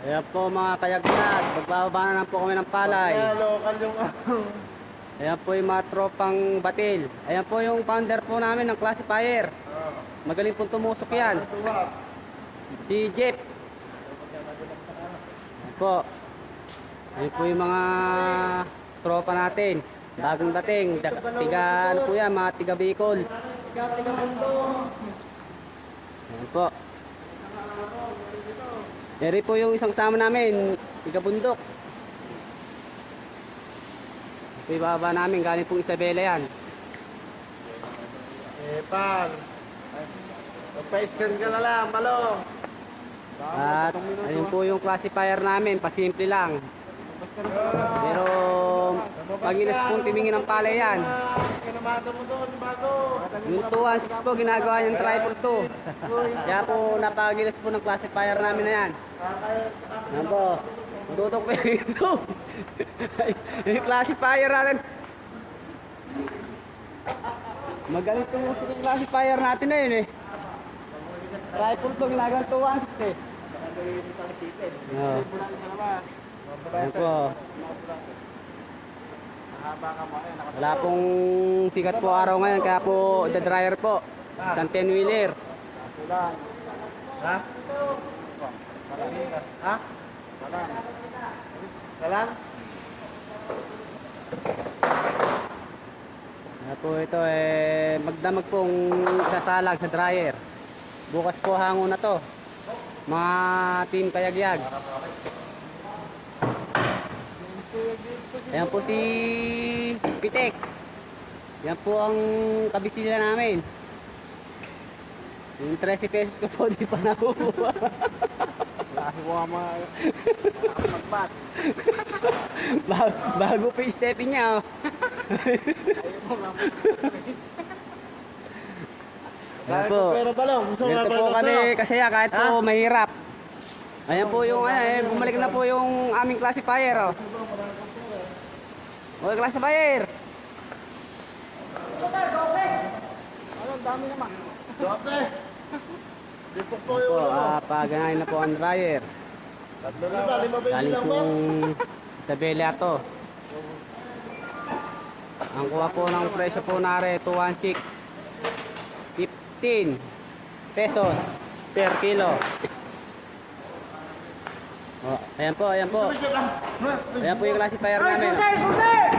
Ayan po mga kayagnat, magbababa na lang po kami ng palay. Local yung Ayan po yung mga tropang batil. Ayan po yung founder po namin ng classifier. Magaling po tumusok yan. Si Jeff. Ayan po. Ayan po yung mga tropa natin. Bagong dating. Tiga ano po yan, mga tiga Bicol. Ayan po. Eri po yung isang sama namin, tiga bundok. Ito yung baba namin, galing pong Isabela yan. Pal. Pa-extend ka na lang, balong. At ayun po yung classifier namin, pasimple lang. Pero pag inaspong timingin ng palay yan. Kinamado mo doon, bago. Yung 216 po, ginagawa niyang triple 2. Kaya po napagilas po ng classifier namin na yan. Yan po. Tutok po ito. Yung classifier natin. Magaling itong yung classifier natin na yun eh. Triple 2, ginagawa 216 eh. Yan po. Wala pong sikat po araw ngayon, kaya po the dryer po. Isang 10-wheeler. Ha? Ha? Kalan? Kaya po ito magdamag pong sasalag sa dryer. Bukas po hango na to. Mga team kayagyag. Ayan po si Pitek. Yan po ang kabisila namin. Yung 13 pesos ko po di pa nakukuha. Lahi mo ama. Magbat. Bago pa yung stepping niya. Oh. Ayan po. Pero balong, gusto mo Ganito po kami kasaya kahit po mahirap. Ayan po yung bumalik na po yung aming classifier. Oh. Okay, classifier. Ang dami naman. Dote. Dipok po Po, yung paganahin na po ang dryer. Tatlo na ba? Lima ba yung Galing ilang ba? pong Isabela to. Ang kuha po ng presyo po nare 216. 15 pesos per kilo. Oh, ayan po, ayan po. Ayan po yung classifier namin. Susi!